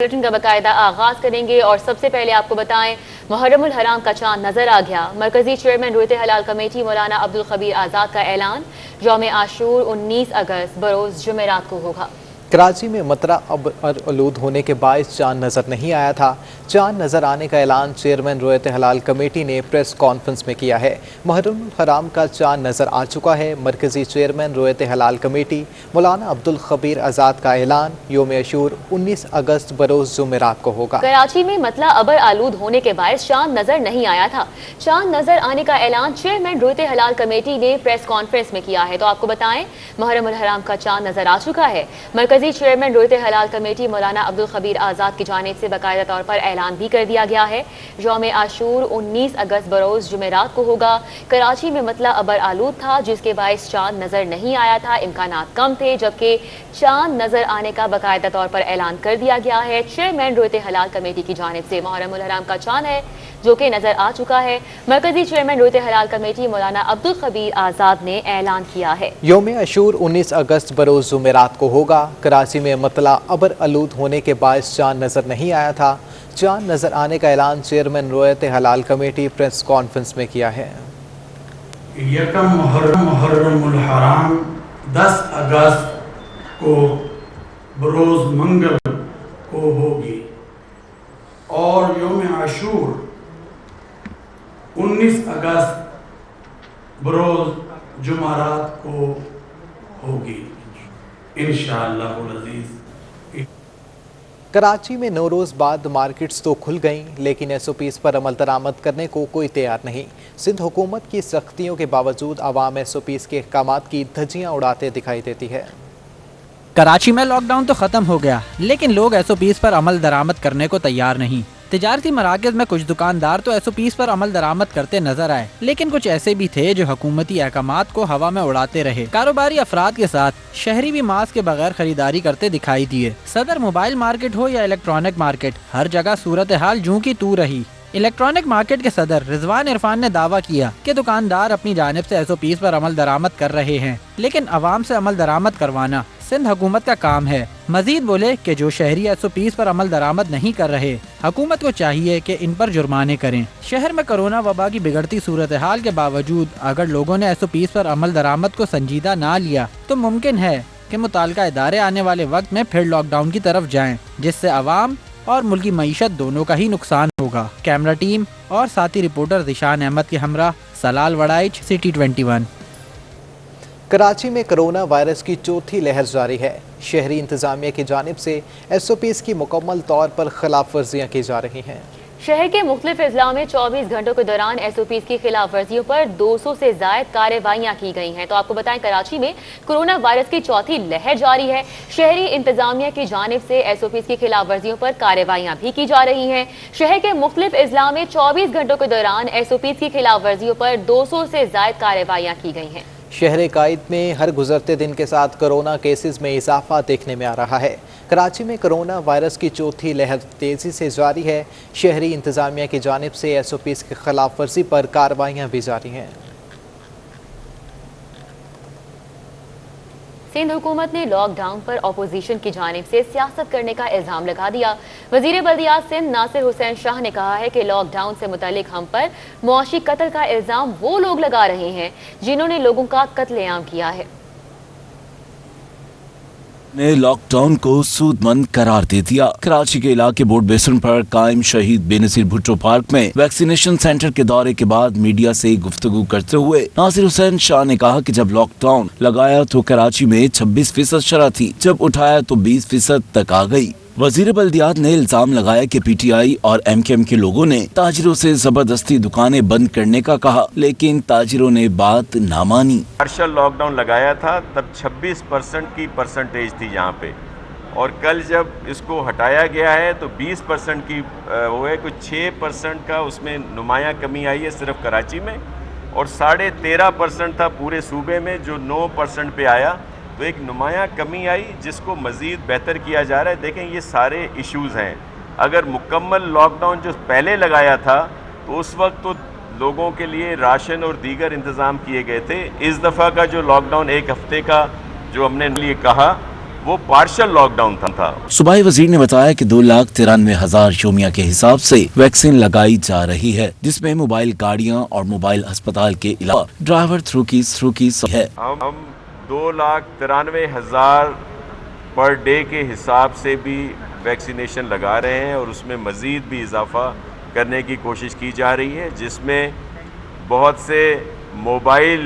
Bulletin का बाकायदा आगाज करेंगे और सबसे पहले आपको बताएं मुहर्रमुल हराम का चांद नजर आ गया। मरकजी चेयरमैन रोयत हलाल कमेटी मौलाना अब्दुल खबीर आज़ाद का ऐलान, यौम आशूर 19 अगस्त बरोज जुमेरात को होगा। कराची में मतरा अब आलूद होने के बायस चांद नजर नहीं आया था। चांद नजर आने का ऐलान चेयरमैन रोयत हलाल कमेटी ने प्रेस कॉन्फ्रेंस में किया है। मुहर्रमुल हराम का चांद नजर आ चुका है। मरकजी चेयरमैन रोयत हलाल कमेटी मौलाना अब्दुल खबीर आज़ाद का ऐलान, यौम आशूर 19 अगस्त बरोज जुमेरात को होगा। कराची में मतला अबर आलूद होने के बायस चांद नजर नहीं आया था। चांद नजर आने का ऐलान चेयरमैन रोयत हलाल कमेटी ने प्रेस कॉन्फ्रेंस में किया है। तो आपको बताएं मुहर्रमुल हराम का चांद नजर आ चुका है। मरकजी चेयरमैन रोयत हलाल कमेटी मौलाना अब्दुल खबीर आज़ाद की जानिब से बाकायदा तौर पर ऐलान भी कर दिया गया है। यौम आशूर 19 अगस्त बरोज जुमेरात को होगा। कराची में मतला अबर आलूद था, जिसके बायस चांद नजर नहीं आया था। इम्कानात कम थे, जबकि चांद नजर आने का बाकायदा तौर पर ऐलान कर दिया गया है। चेयरमैन रोयत हलाल कमेटी की जानिब से मुहर्रमुल हराम का चांद है जो कि नजर आ चुका है। मरकजी चेयरमैन रोयत हलाल कमेटी मौलाना अब्दुल खबीर आज़ाद ने ऐलान किया है। यौम आशूर 19 अगस्त बरोज जुमेरात को होगा। कराची में मतला अबर आलूद होने के बायस चांद नजर नहीं आया था। चांद नजर आने का ऐलान चेयरमैन रोयत हलाल कमेटी प्रेस कॉन्फ्रेंस में किया है। यकम मुहर्रमुल हराम 10 अगस्त को बरोज मंगल को होगी और यौम आशूर 19 अगस्त बरोज जुमारात को होगी इंशाअल्लाह अज़ीज़। कराची में नौरोज़ बाद मार्केट्स तो खुल गईं, लेकिन SOPs पर अमल दरामद करने को कोई तैयार नहीं। सिंध हुकूमत की सख्तियों के बावजूद आवाम SOPs के अहकामात की धज्जियाँ उड़ाते दिखाई देती है। कराची में लॉकडाउन तो खत्म हो गया, लेकिन लोग SOPs पर अमल दरामद करने को तैयार नहीं। तिजारती मराकज़ में कुछ दुकानदार तो SOPs पर अमल दरामद करते नजर आए, लेकिन कुछ ऐसे भी थे जो हुकूमती अहकामात को हवा में उड़ाते रहे। कारोबारी अफराद के साथ शहरी भी मास्क के बगैर खरीदारी करते दिखाई दिए। सदर मोबाइल मार्केट हो या इलेक्ट्रॉनिक मार्केट, हर जगह सूरत हाल जूं की तू रही। इलेक्ट्रॉनिक मार्केट के सदर रिजवान इरफान ने दावा किया कि दुकानदार अपनी जानिब से SOPs पर अमल दरामद कर रहे हैं, लेकिन अवाम से अमल दरामद करवाना सिंध हुकूमत का काम है। मजीद बोले कि जो शहरी SOPs पर अमल दरामद नहीं कर रहे, हुकूमत को चाहिए कि इन पर जुर्माने करें। शहर में कोरोना वबा की बिगड़ती सूरत हाल के बावजूद अगर लोगों ने SOPs पर अमल दरामद को संजीदा ना लिया तो मुमकिन है कि मुताल्लिका इदारे आने वाले वक्त में फिर लॉकडाउन की तरफ जाएं, जिससे अवाम और मुल्की मईशत दोनों का ही नुकसान होगा। कैमरा टीम और साथी रिपोर्टर दिशान अहमद के हमरा सलाल वड़ाइच, सिटी 21। कराची में कोरोना वायरस की चौथी लहर जारी है। शहरी इंतजामिया की जानिब से SOPs की मुकम्मल तौर पर खिलाफ वर्जियाँ की जा रही हैं। शहर के मुख्तलिफ अजला में 24 घंटों के दौरान SOPs की खिलाफ वर्जियों पर 200 से जायद कार्रवाइयाँ की गई हैं। तो आपको बताएं कराची में कोरोना वायरस की चौथी लहर जारी है। शहरी इंतजामिया की जानिब से SOPs की खिलाफ वर्जियों पर कार्रवाइयाँ भी की जा रही हैं। शहर के मुख्तलिफ अजला में 24 घंटों के दौरान SOPs की खिलाफ वर्जियों पर 200 से जायद कार्रवाइयाँ की गई हैं। शहर कायद में हर गुजरते दिन के साथ कोरोना केसेस में इजाफा देखने में आ रहा है। कराची में कोरोना वायरस की चौथी लहर तेज़ी से जारी है। शहरी इंतजामिया की जानिब से SOPs की खिलाफ वर्जी पर कार्रवाइयाँ भी जारी हैं। सिंध हुकूमत ने लॉकडाउन पर अपोजिशन की जानिब से सियासत करने का इल्जाम लगा दिया। वजीर बल्दियात सिंध नासिर हुसैन शाह ने कहा है कि लॉकडाउन से मुतालिक हम पर मुआशी कत्ल का इल्जाम वो लोग लगा रहे हैं जिन्होंने लोगों का कत्लेआम किया है। ने लॉकडाउन को सूदमंद करार दे दिया। कराची के इलाके बोर्ड बेसन पर कायम शहीद बेनजीर भुट्टो पार्क में वैक्सीनेशन सेंटर के दौरे के बाद मीडिया से गुफ्तगू करते हुए नासिर हुसैन शाह ने कहा कि जब लॉकडाउन लगाया तो कराची में 26% शरह थी, जब उठाया तो 20% तक आ गई। वजीर बल्दियात ने इल्जाम लगाया कि PTI और MKM के लोगों ने ताजिरों से जबरदस्ती दुकानें बंद करने का कहा, लेकिन ताजिरों ने बात ना मानी। पार्शल लॉकडाउन लगाया था तब 26% की परसेंटेज थी यहाँ पे, और कल जब इसको हटाया गया है तो 20% की वो है, कुछ 6% का उसमें नुमायां कमी आई है सिर्फ कराची में, और 13.5% था पूरे सूबे में जो 9% पे आया। तो एक नुमायां कमी आई जिसको मज़ीद बेहतर किया जा रहा है। देखें ये सारे इश्यूज़ हैं। अगर मुकम्मल लॉकडाउन जो पहले लगाया था तो उस वक्त तो लोगों के लिए राशन और दीगर इंतज़ाम किए गए थे। इस दफ़ा का जो लॉकडाउन 1 हफ़्ते का जो हमने लिए कहा वो पार्शियल लॉकडाउन था। सूबाई वजीर ने बताया कि 2,93,000 शोमिया के हिसाब से वैक्सीन लगाई जा रही है, जिसमें मोबाइल गाड़ियां और मोबाइल अस्पताल के अलावा ड्राइवर थ्रू की है। हम 2,93,000 पर डे के हिसाब से भी वैक्सीनेशन लगा रहे हैं और उसमें मज़ीद भी इजाफा करने की कोशिश की जा रही है, जिसमें बहुत से मोबाइल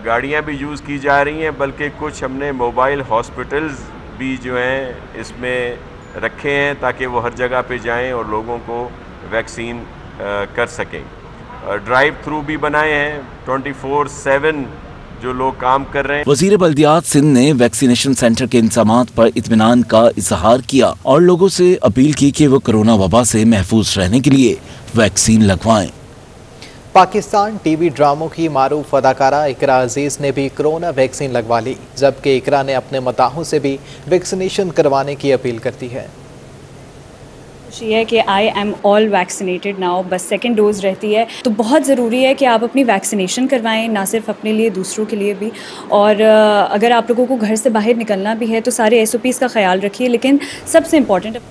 गाड़ियां भी यूज़ की जा रही हैं, बल्कि कुछ हमने मोबाइल हॉस्पिटल्स भी जो हैं इसमें रखे हैं ताकि वो हर जगह पे जाएं और लोगों को वैक्सीन कर सकें। ड्राइव थ्रू भी बनाए हैं, 24/7 जो लोग काम कर रहे हैं। वजीर बल्दियात सिंध ने वैक्सीनेशन सेंटर के इंतजामात पर इत्मीनान का इजहार किया और लोगों से अपील की कि वो कोरोना वबा से महफूज रहने के लिए वैक्सीन लगवाएं। पाकिस्तान टीवी ड्रामों की मारूफ अदाकारा इकरा अजीज ने भी कोरोना वैक्सीन लगवा ली, जबकि इकरा ने अपने मदाहों से भी वैक्सीनेशन करवाने की अपील कर दी है। ये है कि I am all vaccinated now, बस सेकेंड डोज रहती है, तो बहुत ज़रूरी है कि आप अपनी वैक्सीनेशन करवाएं, ना सिर्फ अपने लिए दूसरों के लिए भी। और अगर आप लोगों को घर से बाहर निकलना भी है तो सारे SOPs का ख्याल रखिए, लेकिन सबसे इम्पॉर्टेंट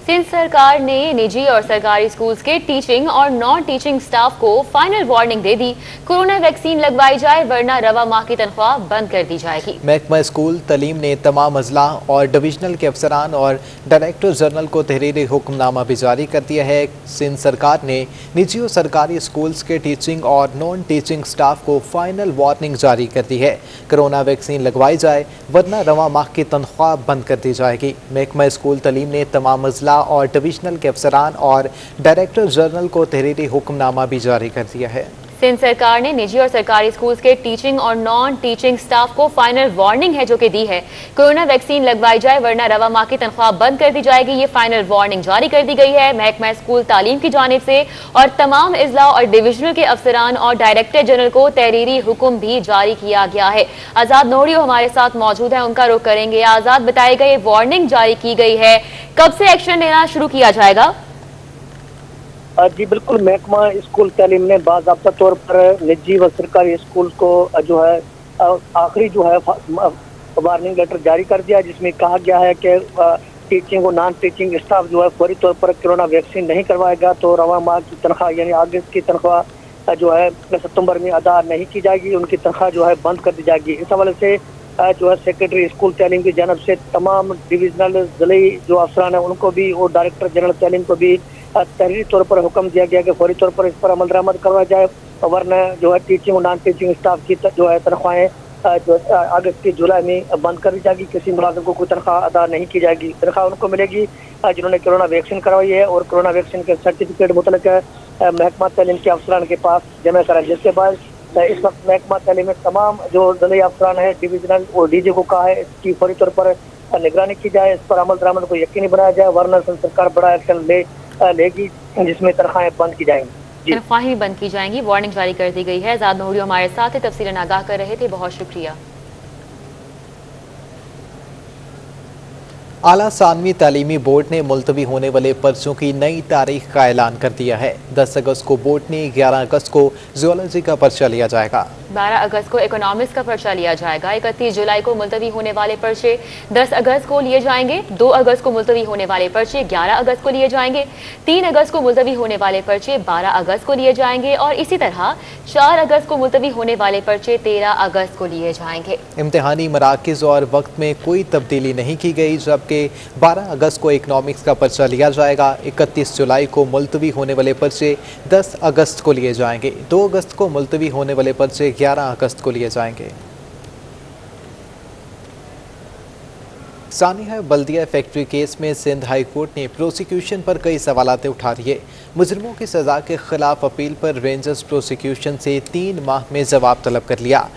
सिंध सरकार ने निजी और सरकारी स्कूल्स के टीचिंग और नॉन टीचिंग स्टाफ को फाइनल वार्निंग दे दी, कोरोना वैक्सीन लगवाई जाए वरना रवा माह की तनख्वाह बंद कर दी जाएगी। महकमा स्कूल तलीम ने तमाम अजला और डिविजनल के अफसरान और डायरेक्टर जनरल को तहरीरी हुक्मनामा भी जारी कर दिया है। सिंध सरकार ने निजी और सरकारी स्कूल्स के टीचिंग और नॉन टीचिंग स्टाफ को फाइनल वार्निंग जारी कर दी है, कोरोना वैक्सीन लगवाई जाए वरना रवा माह की तनख्वाह बंद कर दी जाएगी। महकमा स्कूल तलीम ने तमाम अजला और डिविजनल के अफसरान और डायरेक्टर जनरल को तहरीरी हुक्मनामा भी जारी कर दिया है। सिंध सरकार ने निजी और सरकारी स्कूल्स के टीचिंग और नॉन टीचिंग स्टाफ को फाइनल वार्निंग है जो कि दी है, कोरोना वैक्सीन लगवाई जाए वरना रवा माह की तनख्वाह बंद कर दी जाएगी। ये फाइनल वार्निंग जारी कर दी गई है महकमा स्कूल तालीम की जानिब से, और तमाम इजला और डिविजनल के अफसरान और डायरेक्टर जनरल को तहरीरी हुक्म भी जारी किया गया है। आजाद नोड़ियो हमारे साथ मौजूद है, उनका रुख करेंगे। आजाद, बताएगा ये वार्निंग जारी की गई है, कब से एक्शन लेना शुरू किया जाएगा? जी बिल्कुल, महकमा स्कूल तालीम ने बाज़ाब्ता तौर पर निजी व सरकारी स्कूल को जो है आखिरी जो है वार्निंग लेटर जारी कर दिया, जिसमें कहा गया है कि टीचिंग और नॉन टीचिंग स्टाफ जो है फौरी तौर पर कोरोना वैक्सीन नहीं करवाएगा तो रवा माह की तनख्वाह यानी अगस्त की तनख्वाह जो है सितंबर में अदा नहीं की जाएगी, उनकी तनख्वाह जो है बंद कर दी जाएगी। इस हवाले से जो है सेक्रेटरी स्कूल तालीम की जानब से तमाम डिविजनल ज़िली जो अफसरान है उनको भी और डायरेक्टर जनरल तालीम को भी तहरीरी तौर पर हुक्म दिया गया कि फौरी तौर पर इस पर अमल दरामद करवाया जाए, वरना जो है टीचिंग और नॉन टीचिंग स्टाफ की जो है तनख्वाहें जो अगस्त की जुलाई में बंद कर दी जाएगी। किसी मुलाजिम को कोई तनख्वाह अदा नहीं की जाएगी। तनख्वाह उनको मिलेगी जिन्होंने कोरोना वैक्सीन करवाई है और कोरोना वैक्सीन के सर्टिफिकेट मुतल्लिक महकमा तालीम के अफसरान के पास जमा कराए, जिसके बाद इस वक्त महकमा तालीम में तमाम जो ज़िली अफसरान है डिविजनल और DG को कहा है इसकी फौरी तौर पर निगरानी की जाए, इस पर अमल दरामद को यकीनी बनाया जाए, वरना सरकार बड़ा एक्शन लेगी जिसमें तनख्वाहें बंद की जाएंगी। तनख्वाहें बंद की जाएंगी, वार्निंग जारी कर दी गई है। आजाद नोड़ियो हमारे साथ है, तफसीलन आगाह कर रहे थे, बहुत शुक्रिया। आला सानवी तालीमी बोर्ड ने मुलतवी होने वाले पर्चों की नई तारीख का ऐलान कर दिया है। 10 अगस्त को बोटनी, 11 अगस्त को जियोलॉजी का पर्चा लिया जाएगा, 12 अगस्त को इकोनॉमिक्स का पर्चा लिया जाएगा, 31 जुलाई को मुलतवी होने वाले पर्चे 10 अगस्त को लिए जाएंगे, 2 अगस्त को मुलतवी होने वाले पर्चे 11 अगस्त को लिए जाएंगे, 3 अगस्त को मुलतवी होने वाले पर्चे 12 अगस्त को लिए जाएंगे और इसी तरह 4 अगस्त को मुलतवी होने वाले पर्चे 13 अगस्त को लिए जाएंगे। इम्तिहानी मराकिज़ और वक्त में कोई तब्दीली नहीं की गई, जबकि 12 अगस्त को इकोनॉमिक्स का पर्चा लिया जाएगा, 31 जुलाई को मुलतवी होने वाले पर्चे 10 अगस्त को लिए जाएंगे, 2 अगस्त को मुलतवी होने वाले पर्चे 11 अगस्त को लिए जाएंगे। सानिया बल्दिया फैक्ट्री केस में सिंध हाई कोर्ट ने प्रोसिक्यूशन पर कई सवालात उठा दिए। मुजरिमों की सज़ा के खिलाफ अपील पर रेंजर्स प्रोसिक्यूशन से 3 माह में जवाब तलब कर लिया।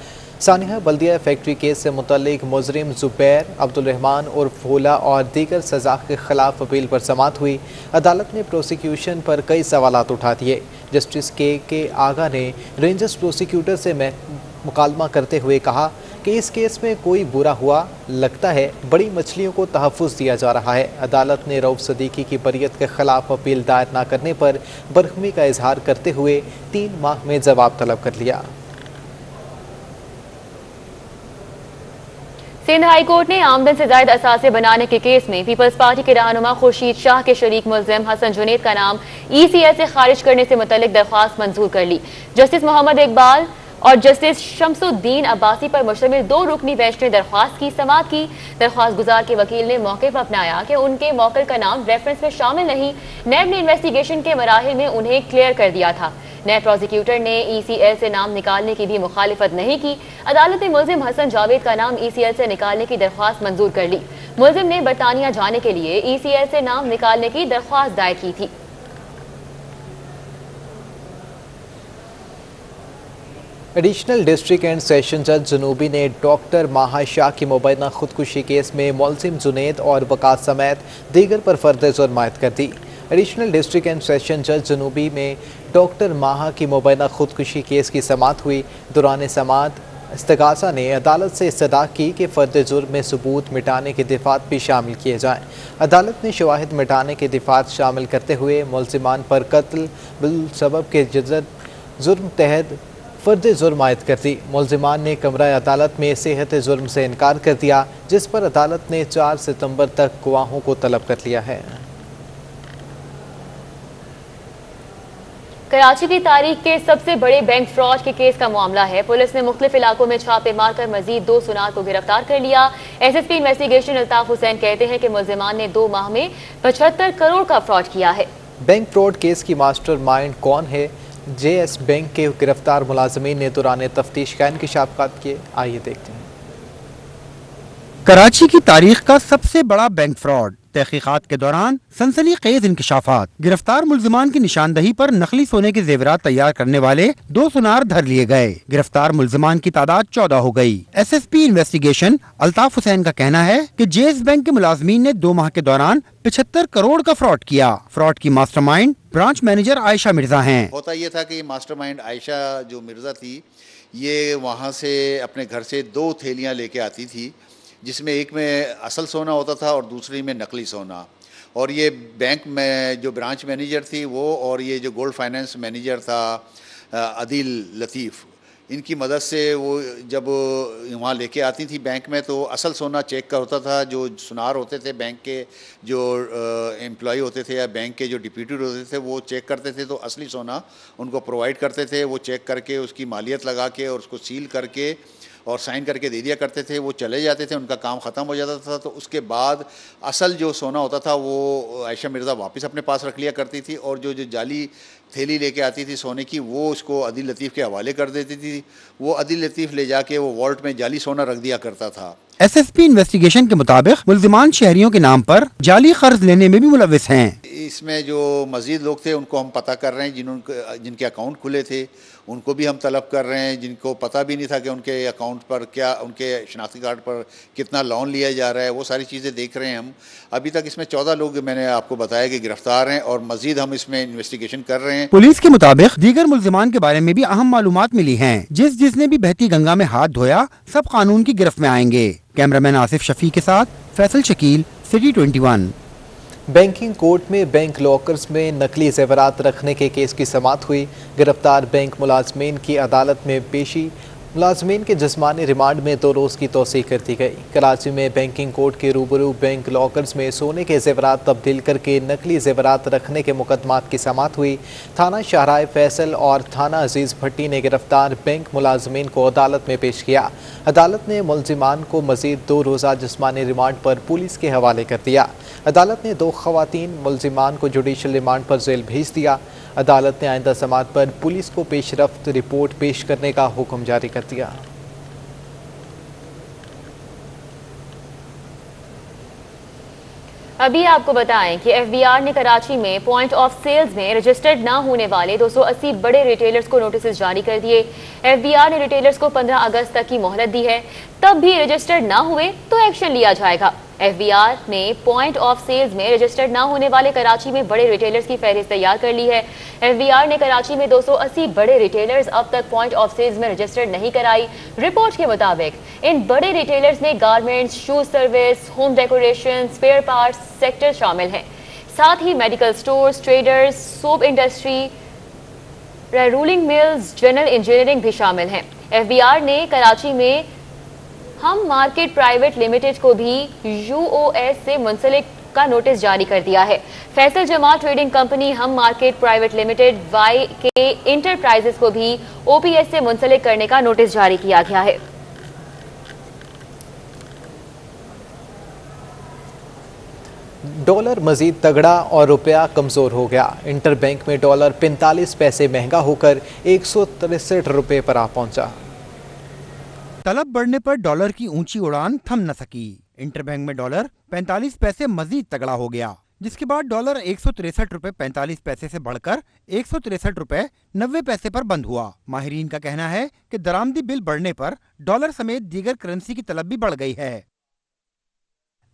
सानिया बल्दिया फैक्ट्री केस से मुतल्लिक मुजरिम ज़ुबैर, अब्दुल रहमान उर्फ भोला और दीगर सज़ा के खिलाफ अपील पर समाअत हुई। अदालत ने प्रोसिक्यूशन पर कई सवालात उठा दिए। जस्टिस के आगा ने रेंजर्स प्रोसिक्यूटर से मुकालमा करते हुए कहा कि इस केस में कोई बुरा हुआ लगता है, बड़ी मछलियों को तहफ़्फ़ुज़ दिया जा रहा है। अदालत ने रऊफ़ सदीकी की बरियत के खिलाफ अपील दायर न करने पर बरहमी का इजहार करते हुए 3 माह में जवाब तलब कर लिया। सिंध हाई कोर्ट ने आमदन से जायद असासे बनाने के केस में पीपल्स पार्टी के रहनुमा खुर्शीद शाह के शरीक मुल्जिम हसन जुनैद का नाम ECL से खारिज करने से मुतल्लिक दरख्वास्त मंजूर कर ली। जस्टिस मोहम्मद इकबाल और जस्टिस शमसुद्दीन अब्बासी पर मुश्तमिल 2 रुकनी बेंच ने दरख्वास्त की समाअत की। दरख्वास्त गुजार के वकील ने मौक़िफ़ अपनाया कि उनके मौकिल का नाम रेफरेंस में शामिल नहीं, नैब ने इन्वेस्टिगेशन के मराहिल में उन्हें क्लियर कर दिया था। नैब प्रोसिक्यूटर ने ECL से नाम निकालने की भी मुखालिफत नहीं की। अदालत ने मुल्जिम हसन जावेद का नाम ECL से निकालने की दरख्वास्त मंजूर कर ली। मुल्जिम ने बरतानिया जाने के लिए ECL से नाम निकालने की दरख्वास्त दायर की थी। एडिशनल डिस्ट्रिक्ट एंड सेशन जज जनूबी ने डॉक्टर माहा शाह की मुबैना खुदकुशी केस में मुल्जिम जुनैद और वकास समेत दीगर पर फर्द जुर्म आयद कर दी। एडिशनल डिस्ट्रिक्ट एंड सेशन जज जनूबी में डॉक्टर माहा की मुबैना खुदकुशी केस की समाअत हुई। दौरान समाअत इस्तगासा ने अदालत से इस्तदा की कि फ़र्द जुर्म में सबूत मिटाने के दिफ़ात भी शामिल किए जाएँ। अदालत ने शवाहिद मिटाने के दिफ़ात शामिल करते हुए मुल्जिमान पर कत्ल बिल सबब के जुर्म तहत फ़र्द जुर्म आयद कर दी। मुल्जिमान ने कमरा अदालत में सेहत जुर्म से इनकार कर दिया, जिस पर अदालत ने 4 सितंबर तक गवाहों को तलब कर लिया है। कराची की तारीख के सबसे बड़े बैंक फ्रॉड के केस का मामला है। पुलिस ने मुख्तलिफ इलाकों में छापे मारकर मजीद 2 सुनार को गिरफ्तार कर लिया। SSP इन्वेस्टिगेशन अल्ताफ हुसैन कहते हैं कि मुल्जिमान ने 2 माह में 75 करोड़ का फ्रॉड किया है। बैंक फ्रॉड केस की मास्टर माइंड कौन है? JS बैंक के गिरफ्तार मुलाजमीन ने दौरान तफ्तीश का इंकशाफात किए। आइए देखते हैं। कराची की तारीख का सबसे बड़ा बैंक फ्रॉड, तहकीकात के दौरान सनसनीखेज इंकशाफात। गिरफ्तार मुल्जिमान की निशानदही पर नकली सोने के जेवरात तैयार करने वाले 2 सुनार धर लिए गए। गिरफ्तार मुल्जिमान की तादाद 14 हो गई। SSP इन्वेस्टिगेशन अल्ताफ हुसैन का कहना है कि JS बैंक के मुलाजमीन ने 2 माह के दौरान 75 करोड़ का फ्रॉड किया। फ्रॉड की mastermind branch manager Ayesha Mirza हैं। होता ये था कि मास्टरमाइंड आयशा जो मिर्जा थी, ये वहाँ से अपने घर से 2 थैलियाँ लेके आती थी, जिसमें एक में असल सोना होता था और दूसरी में नकली सोना। और ये बैंक में जो ब्रांच मैनेजर थी वो, और ये जो गोल्ड फाइनेंस मैनेजर था अदील लतीफ़, इनकी मदद से वो जब वहाँ लेके आती थी बैंक में, तो असल सोना चेक का होता था। जो सुनार होते थे बैंक के, जो एम्प्लॉय होते थे या बैंक के जो डिप्यूटी होते थे, वो चेक करते थे, तो असली सोना उनको प्रोवाइड करते थे। वो चेक करके उसकी मालियत लगा के और उसको सील करके और साइन करके दे दिया करते थे। वो चले जाते थे, उनका काम ख़त्म हो जाता था। तो उसके बाद असल जो सोना होता था वो आयशा मिर्ज़ा वापस अपने पास रख लिया करती थी, और जो जाली थैली लेके आती थी सोने की, वो उसको अदील लतीफ़ के हवाले कर देती थी। वो अदील लतीफ़ ले जाके वो वॉल्ट में जाली सोना रख दिया करता था। SSP इन्वेस्टिगेशन के मुताबिक मुल्जिमान शहरियों के नाम पर जाली कर्ज लेने में भी मुलविस हैं। इसमें जो मज़ीद लोग थे उनको हम पता कर रहे हैं, जिनके अकाउंट खुले थे उनको भी हम तलब कर रहे हैं, जिनको पता भी नहीं था कि उनके अकाउंट पर क्या, उनके शनाख्ती कार्ड पर कितना लोन लिया जा रहा है, वो सारी चीज़ें देख रहे हैं हम। अभी तक इसमें 14 लोग मैंने आपको बताया कि गिरफ्तार हैं, और मज़ीद हम इसमें इन्वेस्टिगेशन कर रहे हैं। पुलिस के मुताबिक दीगर मुल्जिमान के बारे में भी अहम मालूमात मिली हैं। जिसने भी बहती गंगा में हाथ धोया, सब कानून की गिरफ्त में आएंगे। कैमरामैन आसिफ शफी के साथ Faisal Shakeel, city 21। Banking court में बैंक लॉकर्स में नकली जेवरात रखने के केस की समाअत हुई। गिरफ्तार बैंक मुलाजमीन की अदालत में पेशी। मुलाजमीन के जिस्मानी रिमांड में 2 रोज़ की तौसीक कर दी गई। कराची में बैंकिंग कोर्ट के रूबरू बैंक लॉकर्स में सोने के जेवरात तब्दील करके नकली जेवरात रखने के मुकदमात की समाअत हुई। थाना शाहराय फैसल और थाना अजीज़ भट्टी ने गिरफ्तार बैंक मुलाजमीन को अदालत में पेश किया। अदालत ने मुल्जिमान को मज़ीद 2 रोज़ा जिस्मानी रिमांड पर पुलिस के हवाले कर दिया। अदालत ने 2 ख़वातीन मुल्जिमान को जुडिशल रिमांड पर जेल भेज दिया। अदालत ने आइंदा समाअत पर पुलिस को पेशरफ्त रिपोर्ट पेश करने का हुक्म जारी कर दिया। अभी आपको बताएं कि FBR ने कराची में पॉइंट ऑफ सेल्स में रजिस्टर्ड ना होने वाले 280 बड़े रिटेलर्स को नोटिस जारी कर दिए। FBR ने रिटेलर्स को 15 अगस्त तक की मोहलत दी है। तब भी रजिस्टर्ड ना हुए तो एक्शन लिया जाएगा। FBR ने पॉइंट ऑफ सेल्स में रजिस्टर्ड ना होने वाले कराची में बड़े रिटेलर्स की फहरिस्त तैयार कर ली है। FBR ने कराची में 280 बड़े रिटेलर्स अब तक पॉइंट ऑफ सेल्स में रजिस्टर्ड नहीं कराई। रिपोर्ट के मुताबिक इन बड़े रिटेलर्स में garments, shoes service, home decoration, spare parts sector शामिल हैं। साथ ही medical stores, traders, soap industry, rolling mills, general engineering भी शामिल हैं। FBR ने कराची में हम मार्केट प्राइवेट लिमिटेड को भी यूओएस से मुंसलिक का नोटिस जारी कर दिया है। फैसल जमात ट्रेडिंग कंपनी हम market private limited YK enterprises को भी OPS से मुंसलिक करने का नोटिस जारी किया गया है। डॉलर मजीद तगड़ा और रुपया कमजोर हो गया। इंटरबैंक में डॉलर 45 पैसे महंगा होकर 163 रुपए पर आ पहुंचा। तलब बढ़ने पर डॉलर की ऊंची उड़ान थम न सकी। इंटरबैंक में डॉलर 45 पैसे मजीद तगड़ा हो गया, जिसके बाद डॉलर 163 रुपए 45 पैसे से बढ़कर 163 रुपए 90 पैसे पर बंद हुआ। माहिरीन का कहना है कि दरामदी बिल बढ़ने पर डॉलर समेत दीगर करेंसी की तलब भी बढ़ गई है।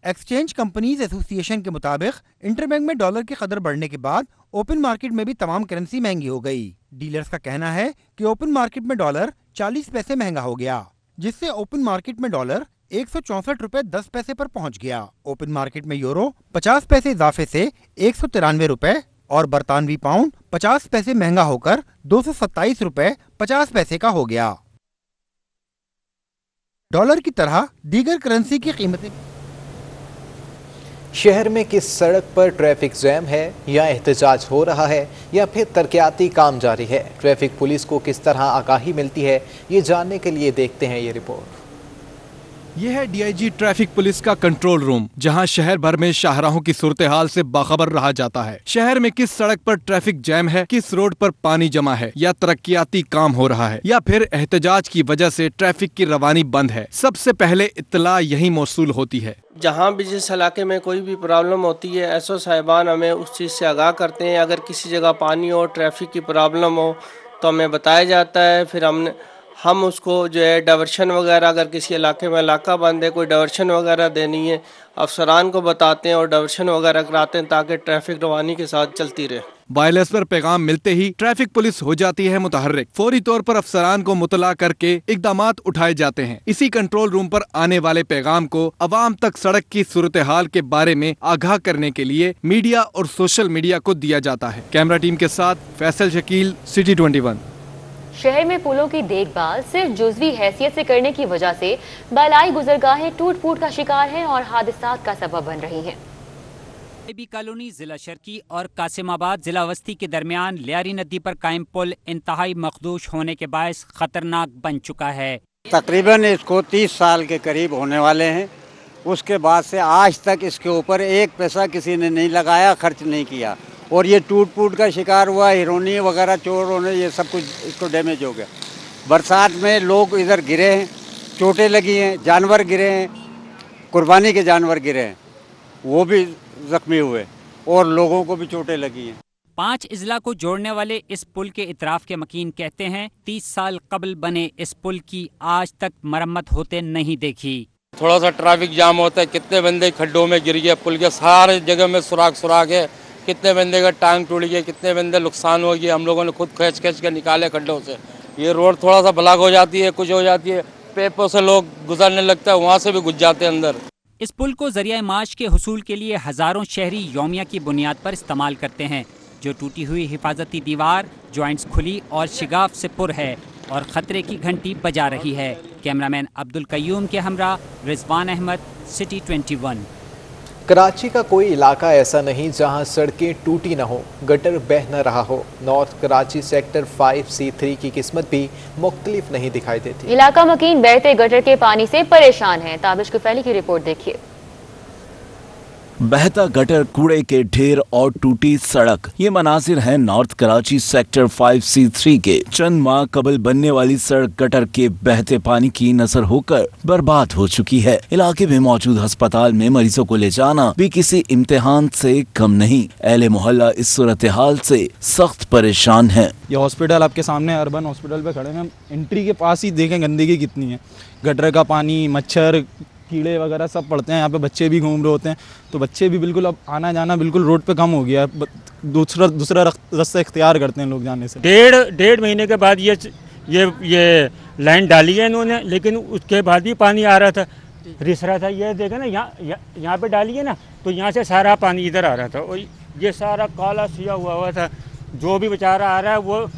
एक्सचेंज कंपनीज एसोसिएशन के मुताबिक इंटरबैंक में डॉलर की कदर बढ़ने के बाद ओपन मार्केट में भी तमाम करेंसी महंगी हो गई। डीलर्स का कहना है कि ओपन मार्केट में डॉलर 40 पैसे महंगा हो गया, जिससे ओपन मार्केट में डॉलर 164 रुपए 10 पैसे पर पहुंच गया। ओपन मार्केट में यूरो 50 पैसे इजाफे से 193 रुपए और बरतानवी पाउंड 50 पैसे महंगा होकर 227 रुपए 50 पैसे का हो गया। डॉलर की तरह दीगर करेंसी की कीमतें। शहर में किस सड़क पर ट्रैफिक जैम है या एहतजाज हो रहा है या फिर तरक्याती काम जारी है, ट्रैफिक पुलिस को किस तरह आगाही मिलती है, ये जानने के लिए देखते हैं ये रिपोर्ट। यह है DIG ट्रैफिक पुलिस का कंट्रोल रूम, जहां शहर भर में शाहराहों की सूरत हाल से बाखबर रहा जाता है। शहर में किस सड़क पर ट्रैफिक जैम है, किस रोड पर पानी जमा है या तरक्याती काम हो रहा है या फिर एहतजाज की वजह से ट्रैफिक की रवानी बंद है, सबसे पहले इत्तला यही मौसूल होती है। जहाँ भी जिस इलाके में कोई भी प्रॉब्लम होती है, SO साहिबान हमें उस चीज़ से आगाह करते हैं। अगर किसी जगह पानी हो, ट्रैफिक की प्रॉब्लम हो तो हमें बताया जाता है। फिर हम उसको जो है डाइवर्शन वगैरह, अगर किसी इलाके में इलाका बंद है, कोई डाइवर्शन वगैरह देनी है, अफसरान को बताते हैं और डाइवर्शन वगैरह कराते हैं ताकि ट्रैफिक रवानी के साथ चलती रहे। वायरलेस पर पैगाम मिलते ही ट्रैफिक पुलिस हो जाती है मुतहर्रिक। फौरी तौर पर अफसरान को मुतला करके इकदामात उठाए जाते हैं। इसी कंट्रोल रूम पर आने वाले पैगाम को अवाम तक सड़क की सूरत हाल के बारे में आगाह करने के लिए मीडिया और सोशल मीडिया को दिया जाता है। कैमरा टीम के साथ फैसल शकील, सिटी 21। शहर में पुलों की देखभाल सिर्फ जुज़वी हैसियत से करने की वजह से बालाई गुजरगाहें टूट फूट का शिकार हैं और हादसात का सबब बन रही हैं। बी कॉलोनी जिला शर्की और कासिमाबाद जिला वस्ती के दरमियान लियारी नदी पर कायम पुल इंतहाई मखदूश होने के बायस खतरनाक बन चुका है। तकरीबन इसको 30 साल के करीब होने वाले हैं। उसके बाद से आज तक इसके ऊपर एक पैसा किसी ने नहीं लगाया, खर्च नहीं किया और ये टूट फूट का शिकार हुआ। हिरोनी वगैरह चोर होने ये सब कुछ इसको डैमेज हो गया। बरसात में लोग इधर गिरे हैं, चोटें लगी हैं, जानवर गिरे हैं, कुर्बानी के जानवर गिरे हैं, वो भी जख्मी हुए और लोगों को भी चोटें लगी हैं। 5 इजला को जोड़ने वाले इस पुल के इतराफ के मकीन कहते हैं 30 साल कबल बने इस पुल की आज तक मरम्मत होते नहीं देखी। थोड़ा सा ट्रैफिक जाम होता है, कितने बंदे खड्डों में गिर गए, पुल के सारे जगह में सुराख है, कितने बंदे का टांग टूट गया, कितने बंदे नुकसान हो गया। हम लोगों ने खुद खींच के निकाले खड्डों से। ये रोड थोड़ा सा ब्लॉक हो जाती है, कुछ हो जाती है, पेपरों से लोग गुजरने लगता है, वहाँ से भी घुस जाते हैं अंदर। इस पुल को जरिया माश के हुसूल के लिए हज़ारों शहरी यौमिया की बुनियाद पर इस्तेमाल करते हैं। जो टूटी हुई हिफाजती दीवार, जॉइंट्स खुली और शिगाफ से पुर है और ख़तरे की घंटी बजा रही है। कैमरामैन अब्दुल कयूम के हमरा रिजवान अहमद, सिटी 21। कराची का कोई इलाका ऐसा नहीं जहां सड़कें टूटी न हो, गटर बह न रहा हो। नॉर्थ कराची सेक्टर 5C3 की किस्मत भी मुख्तलिफ नहीं दिखाई देती। इलाका मकीन बहते गटर के पानी से परेशान है। ताबिश कुफैली की रिपोर्ट देखिए। बहता गटर, कूड़े के ढेर और टूटी सड़क, ये मनाजिर हैं नॉर्थ कराची सेक्टर 5C3 के। चंद माह कबल बनने वाली सड़क गटर के बहते पानी की नजर होकर बर्बाद हो चुकी है। इलाके में मौजूद अस्पताल में मरीजों को ले जाना भी किसी इम्तिहान से कम नहीं। अहले मोहल्ला इस सूरत हाल से सख्त परेशान है। ये हॉस्पिटल आपके सामने अर्बन हॉस्पिटल पे खड़े हैं, एंट्री के पास ही देखें गंदगी कितनी है। गटर का पानी, मच्छर, कीड़े वगैरह सब पड़ते हैं। यहाँ पे बच्चे भी घूम रहे होते हैं, तो बच्चे भी बिल्कुल अब आना जाना बिल्कुल रोड पे कम हो गया है। दूसरा रास्ता इख्तियार करते हैं लोग जाने से। डेढ़ महीने के बाद ये लाइन डाली है इन्होंने, लेकिन उसके बाद भी पानी आ रहा था, रिस रहा था। ये देखे ना, यहाँ पे डाली है ना, तो यहाँ से सारा पानी इधर आ रहा था और ये सारा काला सिया हुआ था। जो भी बेचारा आ रहा है वो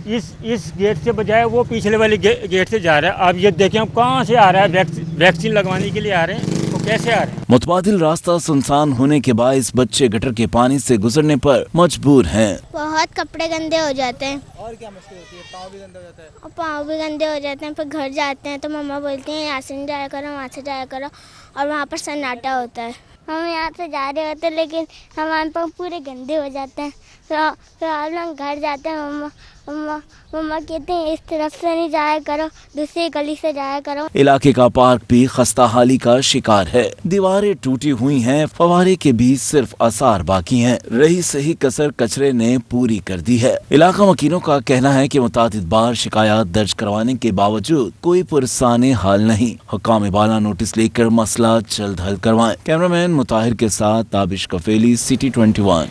इस गेट से बजाय वो पिछले वाले गेट से जा रहा है। आप ये देखें कहाँ से आ रहा है, वैक्सीन लगवाने के लिए आ रहे हैं, तो कैसे आ रहे हैं। मुतबादिल रास्ता सुनसान होने के बायस बच्चे गटर के पानी से गुजरने पर मजबूर हैं। बहुत कपड़े गंदे हो जाते हैं। और क्या मुश्किल होती है? पाँव भी गंदे हो जाते हैं। और पाँव भी गंदे हो जाते हैं। फिर घर जाते हैं तो मम्मा बोलती हैं यहाँ से नहीं जाया करो, वहाँ से जाया करो, और वहाँ पर सन्नाटा होता है। हम यहाँ से जा रहे होते हैं लेकिन हमारे पाँव पूरे गंदे हो जाते हैं। फिर हम लोग घर जाते हैं, मम्मा कहते हैं इस तरफ से नहीं जाया करो, दूसरी गली से जाया करो। इलाके का पार्क भी खस्ताहाली का शिकार है। दीवारें टूटी हुई हैं, फवारे के भी सिर्फ आसार बाकी हैं। रही सही कसर कचरे ने पूरी कर दी है। इलाका वकीलों का कहना है कि मुतादिद बार शिकायत दर्ज करवाने के बावजूद कोई पुरसाने हाल नहीं। हुक्काम बाला नोटिस लेकर मसला जल्द हल करवाएं। कैमरामैन मुताहिर के साथ ताबिश कफेली, सिटी 21।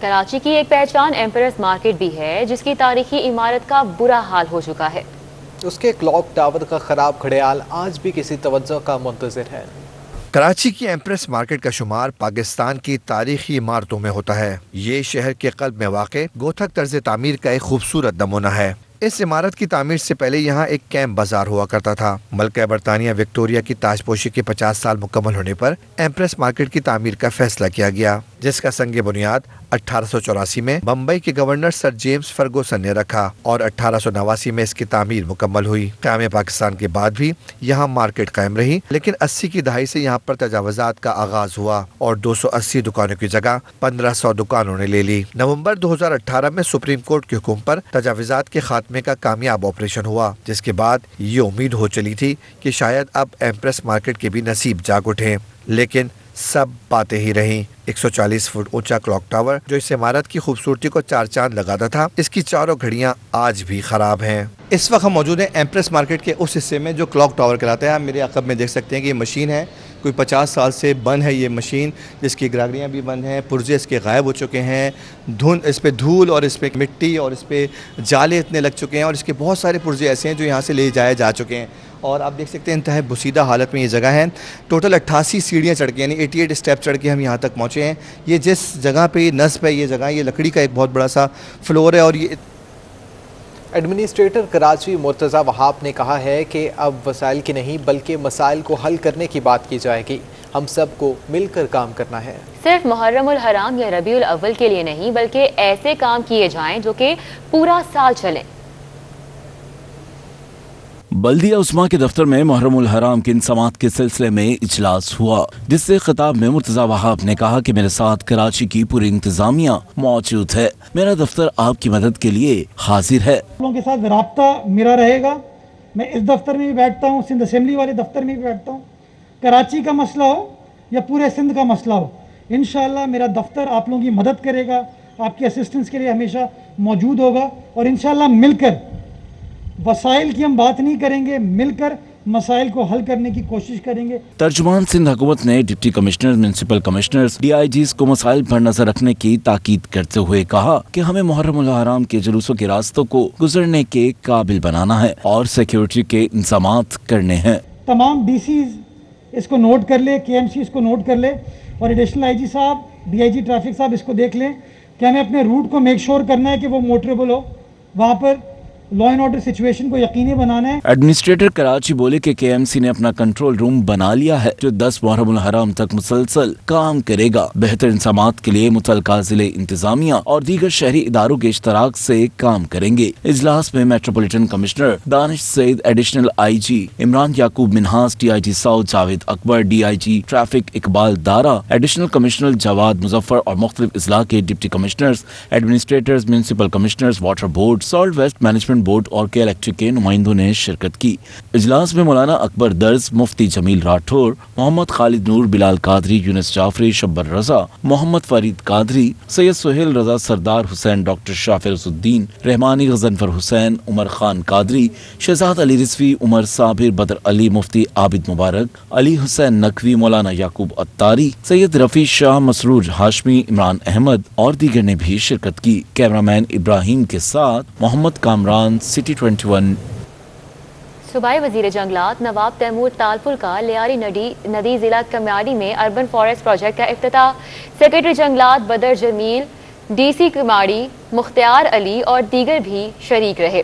कराची की एक पहचान एम्परर्स मार्केट भी है, जिसकी तारीखी इमारत का बुरा हाल हो चुका है। उसके क्लॉक टावर का खराब खड़ेयाल आज भी किसी तवज्जो का मुंतज़िर है। कराची की एम्प्रेस मार्केट का शुमार पाकिस्तान की तारीखी इमारतों में होता है। ये शहर के क़ल्ब में वाक़े गोथक तर्ज तामीर का एक खूबसूरत नमूना है। इस इमारत की तामीर से पहले यहाँ एक कैंप बाजार हुआ करता था। मलका बरतानिया विक्टोरिया की ताजपोशी के 50 साल मुकम्मल होने पर एम्प्रेस मार्केट की तामीर का फैसला किया गया, जिसका संग बुनियाद 1884 में बम्बई के गवर्नर सर जेम्स फर्गुसन ने रखा और 1889 में इसकी तामीर मुकम्मल हुई। क़याम पाकिस्तान के बाद भी यहाँ मार्केट कायम रही, लेकिन 80 की दहाई से यहाँ पर तजावुज़ात का आगाज हुआ और 280 दुकानों की जगह 1500 दुकानों ने ले ली। नवंबर 2018 में सुप्रीम कोर्ट के हुक्म पर तजावुज़ात के खात्मे का कामयाब ऑपरेशन हुआ, जिसके बाद ये उम्मीद हो चली थी कि शायद अब एम्प्रेस मार्केट के भी नसीब जाग उठे, लेकिन सब बातें ही रहीं। 140 फुट ऊंचा क्लॉक टावर जो इस इमारत की खूबसूरती को चार चांद लगाता था, इसकी चारों घड़ियां आज भी खराब हैं। इस वक्त हम मौजूद हैं एम्प्रेस मार्केट के उस हिस्से में जो क्लॉक टावर कहलाता है। आप मेरे अक़ब में देख सकते हैं कि ये मशीन है, कोई 50 साल से बंद है ये मशीन, जिसकी ग्रागड़ियाँ भी बंद हैं, पुर्जे इसके गायब हो चुके हैं, इस पर धूल और इस पर मिट्टी और इस पर जाले इतने लग चुके हैं और इसके बहुत सारे पुर्जे ऐसे हैं जो यहाँ से ले जाए जा चुके हैं। और आप देख सकते हैं इंतहा बुसीदा हालत में ये जगह है। टोटल 88 सीढ़ियाँ चढ़ के यानी 88 स्टेप चढ़ के हम यहाँ तक पहुँचे हैं। ये जिस जगह पे नस्ब है ये जगह, ये लकड़ी का एक बहुत बड़ा सा फ्लोर है। और ये एडमिनिस्ट्रेटर कराची मुर्तज़ा वहाब ने कहा है कि अब वसाइल की नहीं बल्कि मसाइल को हल करने की बात की जाएगी। हम सबको मिलकर काम करना है। सिर्फ मुहर्रमुल हराम या रबीउल अव्वल के लिए नहीं, बल्कि ऐसे काम किए जाएं जो कि पूरा साल चलें। बल्दिया उस्मा के दफ्तर में मुहर्रमुल हराम के इंतज़ामात के सिलसिले में इजलास हुआ, जिससे खिताब में मुर्तज़ा वहाब ने कहा कि मेरे साथ कराची की पूरी इंतजामिया मौजूद है। मेरा दफ्तर आपकी मदद के लिए हाजिर है। लोगों के साथ राब्ता मेरा रहेगा। मैं इस दफ्तर में भी बैठता हूँ, सिंध असेंबली वाले दफ्तर में भी बैठता हूँ। कराची का मसला हो या पूरे सिंध का मसला हो, इंशाअल्लाह मेरा दफ्तर आप लोगों की मदद करेगा, आपकी असिस्टेंस के लिए हमेशा मौजूद होगा। और इंशाअल्लाह मिलकर वसाइल की हम बात नहीं करेंगे, मिलकर मसाइल को हल करने की कोशिश करेंगे। तर्जुमान सिंध हुकूमत ने deputy commissioner, municipal commissioners, DIGs को मसाइल पर नजर रखने की ताकीद करते हुए कहा कि हमें मुहर्रमुल हराम के जुलूसों के रास्तों को गुजरने के काबिल बनाना है और सिक्योरिटी के इंतजामात करने हैं। तमाम DCs इसको नोट कर ले, KMC इसको नोट कर ले और एडिशनल IG साहब, DIG ट्रैफिक साहब इसको देख लें कि हमें अपने रूट को मेक श्योर करना है कि वो मोटरेबल हो, वहाँ पर लॉ एंड ऑर्डर सिचुएशन को यकीनी बनाना है। एडमिनिस्ट्रेटर कराची बोले कि KMC ने अपना कंट्रोल रूम बना लिया है जो 10 मुहर्रमुल हराम तक मुसलसल काम करेगा। बेहतर इंतजामात के लिए मुतलका जिले इंतजामिया और दीगर शहरी इदारों के इश्तराक से काम करेंगे। इजलास में metropolitan commissioner Danish Saeed, additional IG Imran Yaqub Minhas, DIG south Javed Akbar, DIG traffic Iqbal Dara, additional commissioner Jawad Muzaffar और मुख्तलिफ इजला के deputy commissioners, administrators, municipal commissioners, water board, solid waste management board और के इलेक्ट्रिक के नुमाइंदों ने शिरकत की। इजलास में मौलाना अकबर दर्ज, मुफ्ती जमील राठौर, मोहम्मद खालिद नूर, बिलाल कादरी, यूनुस जाफरी, शब्बर रजा, मोहम्मद फरीद कादरी, सैयद सुहेल रजा, सरदार हुसैन, डॉक्टर शाफिरुद्दीन रहमानी, गजनफर हुसैन, उमर खान कादरी, शहजाद अली रिजवी, उमर साबिर, बदर अली, मुफ्ती आबिद मुबारक, अली हुसैन नकवी, मौलाना याकूब अत्तारी, सैयद रफी शाह, मसरूर हाशमी, इमरान अहमद और दीगर ने भी शिरकत की। कैमरामैन इब्राहिम के साथ मोहम्मद कामरान, सिटी 21। सूबाई वजीर जंगलात नवाब तैमूर तालपुर का लियारी नदी जिला कम्यारी में अर्बन फॉरेस्ट प्रोजेक्ट का इफ्तिताह। सेक्रेटरी जंगलात बदर जमील DC किमाड़ी, मुख्तियार अली और दीगर भी शरीक रहे।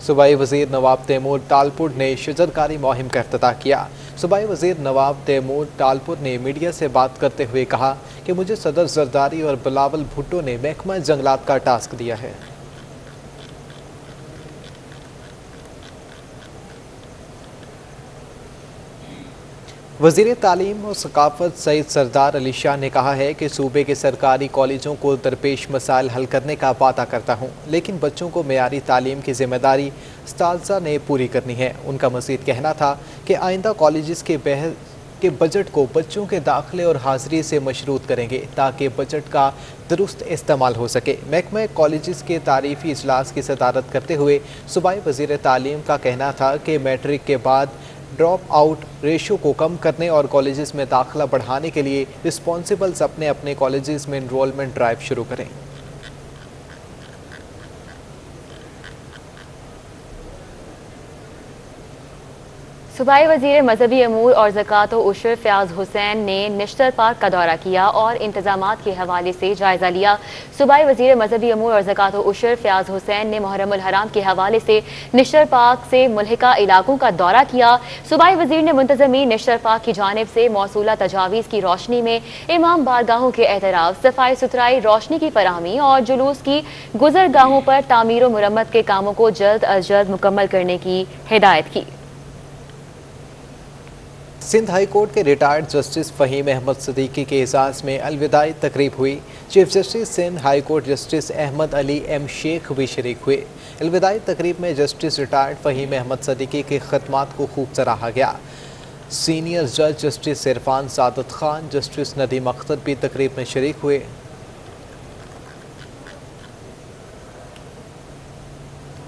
सूबाई वज़ीर नवाब तैमूर तालपुर ने शजरकारी मुहिम का इफ्तिताह किया। सूबाई वज़ीर नवाब तैमूर तालपुर ने मीडिया से बात करते हुए कहा कि मुझे सदर जरदारी और बिलावल भुट्टो ने महकमा जंगलात का टास्क दिया है। वज़ीर तालीम और सकाफ़त सईद सरदार अली शाह ने कहा है कि सूबे के सरकारी कॉलेजों को दरपेश मसाइल हल करने का वादा करता हूँ, लेकिन बच्चों को मेयारी तालीम की जिम्मेदारी उस्ताज़ा ने पूरी करनी है। उनका मज़ीद कहना था कि आइंदा कॉलेज के बजट को बच्चों के दाखिले और हाज़िरी से मशरूत करेंगे ताकि बजट का दुरुस्त इस्तेमाल हो सके। महकमा कॉलेज के तारीफ़ी इजलास की सदारत करते हुए सूबाई वज़ीर तालीम का कहना था कि मैट्रिक के बाद ड्रॉप आउट रेशो को कम करने और कॉलेजेस में दाखिला बढ़ाने के लिए रिस्पॉन्सिबल्स अपने अपने कॉलेजेस में इनरोलमेंट ड्राइव शुरू करें। सूबाई वज़ीर मजहबी अमूर और ज़कात व उशर फ़याज़ हुसैन ने निश्तर पार्क का दौरा किया और इंतज़ामात के हवाले से जायज़ा लिया। सूबाई वज़ीर मजहबी अमूर और ज़कात व उशर फ़याज़ हुसैन ने मुहर्रमुल हराम के हवाले से निश्तर पार्क से मुल्हिका इलाकों का दौरा किया। सूबाई वज़ीर ने मुंतज़मीन निश्तर पार्क की जानिब से मौसूला तजावीज़ की रोशनी में इमाम बारगाहों के एहतराम, सफाई सुथराई, रोशनी की फराहमी और जुलूस की गुजरगाहों पर तामीर व मुरम्मत के कामों को जल्द अज जल्द मुकम्मल करने की हिदायत की। सिंध हाई कोर्ट के रिटायर्ड जस्टिस फ़हीम अहमद सदीकी के एजाज़ में अलविदाई तकरीब हुई। Chief justice Sindh high court justice Ahmed Ali M Sheikh भी शरीक हुए। अलविदाई तकरीब में जस्टिस रिटायर्ड फ़हीम अहमद सदीकी के खदमात को खूब सराहा गया। सीनियर जज जस्टिस इरफान सादत खान, जस्टिस नदीम अख्तर भी तकरीब में शरीक हुए।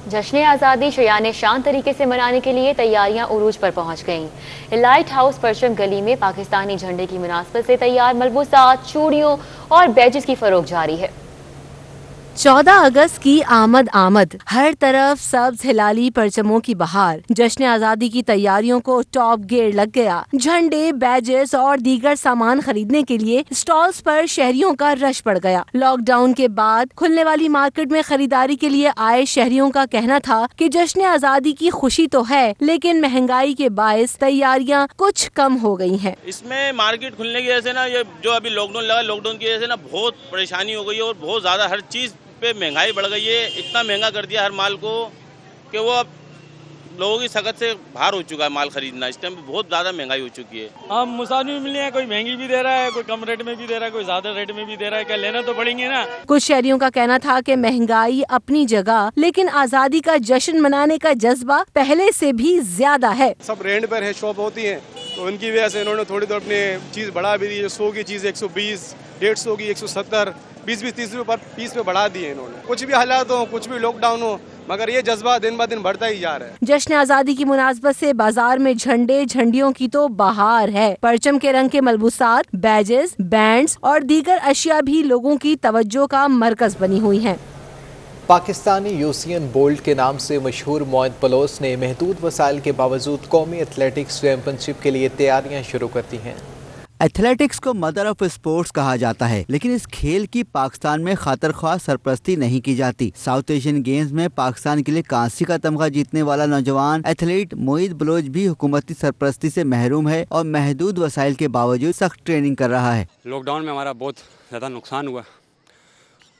जश्न आज़ादी शयान शान तरीके से मनाने के लिए तैयारियां उरूज पर पहुंच गईं। लाइट हाउस परचम गली में पाकिस्तानी झंडे की मुनासबत से तैयार मलबूसात, चूड़ियों और बैजेस की फरोख्त जारी है। 14 अगस्त की आमद हर तरफ सब्ज हिलाली परचमों की बहार। जश्न आज़ादी की तैयारियों को टॉप गियर लग गया। झंडे, बैजेस और दीगर सामान खरीदने के लिए स्टॉल्स पर शहरियों का रश पड़ गया। लॉकडाउन के बाद खुलने वाली मार्केट में खरीदारी के लिए आए शहरियों का कहना था कि जश्न आज़ादी की खुशी तो है, लेकिन महंगाई के बायस तैयारियां कुछ कम हो गई हैं। इसमें मार्केट खुलने की वजह से ना, ये जो अभी लॉकडाउन लगा, लॉकडाउन की वजह से ना बहुत परेशानी हो गई है और बहुत ज़्यादा हर चीज़ पे महंगाई बढ़ गई है। इतना महंगा कर दिया हर माल को कि वो अब लोगों की सकत से बाहर हो चुका है माल खरीदना। इस टाइम पे बहुत ज़्यादा महंगाई हो चुकी है। हम मुसाफिर भी मिले हैं, कोई महंगी भी दे रहा है, कोई कम रेट में भी दे रहा है, कोई ज़्यादा रेट में भी दे रहा है। क्या लेना तो पड़ेंगे ना। कुछ शहरियों का कहना था कि महंगाई अपनी जगह, लेकिन आज़ादी का जश्न मनाने का जज्बा पहले से भी ज्यादा है। सब रेंट पर है, शॉप होती है, तो उनकी वजह से इन्होंने थोड़ी तो अपनी चीज़ बढ़ा भी दी है। 100 की चीज़ 120, 150 की 170, 20-30 रुपये पर पीस पे बढ़ा दिए इन्होंने। कुछ भी हालात हो, कुछ भी लॉकडाउन हो, मगर ये जज्बा दिन ब दिन बढ़ता ही जा रहा है। जश्न आज़ादी की मुनासबत से बाजार में झंडे, झंडियों की तो बहार है। परचम के रंग के मलबूसात, बैजेस, बैंड्स और दीगर अशिया भी लोगों की तवज्जो का मरकज बनी हुई हैं। पाकिस्तानी यूसियन बोल्ट के नाम से मशहूर मोइन पलोस ने महदूद वसाइल के बावजूद कौमी एथलेटिक्स चैंपियनशिप के लिए तैयारियां शुरू कर दी हैं। एथलेटिक्स को मदर ऑफ स्पोर्ट्स कहा जाता है, लेकिन इस खेल की पाकिस्तान में खातरख्वाह सरपरस्ती नहीं की जाती। साउथ एशियन गेम्स में पाकिस्तान के लिए कांसी का तमगा जीतने वाला नौजवान एथलीट मोईद बलोच भी हुकूमती सरपरस्ती से महरूम है और महदूद वसाइल के बावजूद सख्त ट्रेनिंग कर रहा है। लॉकडाउन में हमारा बहुत ज़्यादा नुकसान हुआ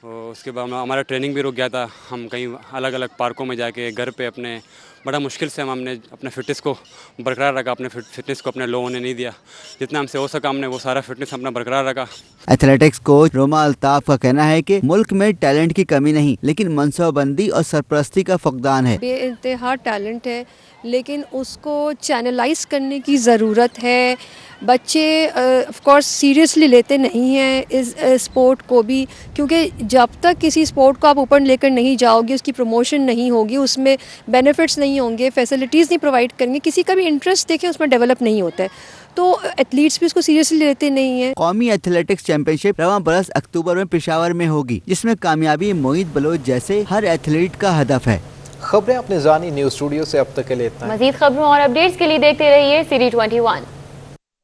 और उसके बाद हमारा ट्रेनिंग भी रुक गया था। हम कहीं अलग अलग पार्कों में जाके घर पे अपने बड़ा मुश्किल से हमने अपने फिटनेस को बरकरार रखा। अपने फिटनेस को अपने लोगों ने नहीं दिया, जितना हमसे हो सका हमने वो सारा फिटनेस अपना बरकरार रखा। एथलेटिक्स कोच रोमा अल्ताफ का कहना है कि मुल्क में टैलेंट की कमी नहीं, लेकिन मनसूबाबंदी और सरपरस्ती का फुकदान है। बेइंतहा टैलेंट है, लेकिन उसको चैनलाइज करने की ज़रूरत है। बच्चे ऑफ कोर्स सीरियसली लेते नहीं हैं इस स्पोर्ट को भी, क्योंकि जब तक किसी स्पोर्ट को आप ऊपर लेकर नहीं जाओगे, उसकी प्रमोशन नहीं होगी, उसमें बेनिफिट्स नहीं होंगे, फैसिलिटीज़ नहीं प्रोवाइड करेंगे, किसी का भी इंटरेस्ट देखें उसमें डेवलप नहीं होता है, तो एथलीट्स भी उसको सीरियसली लेते नहीं हैं। कौमी एथलेटिक्स चैंपियनशिप रवां बरस अक्टूबर में पेशावर में होगी, जिसमें कामयाबी मोईद बलोच जैसे हर एथलीट का हदफ है। खबरें अपने जानी न्यूज़ स्टूडियो से अब तक के लिए इतना। मजीद खबरों और अपडेट्स के लिए देखते रहिए City 21।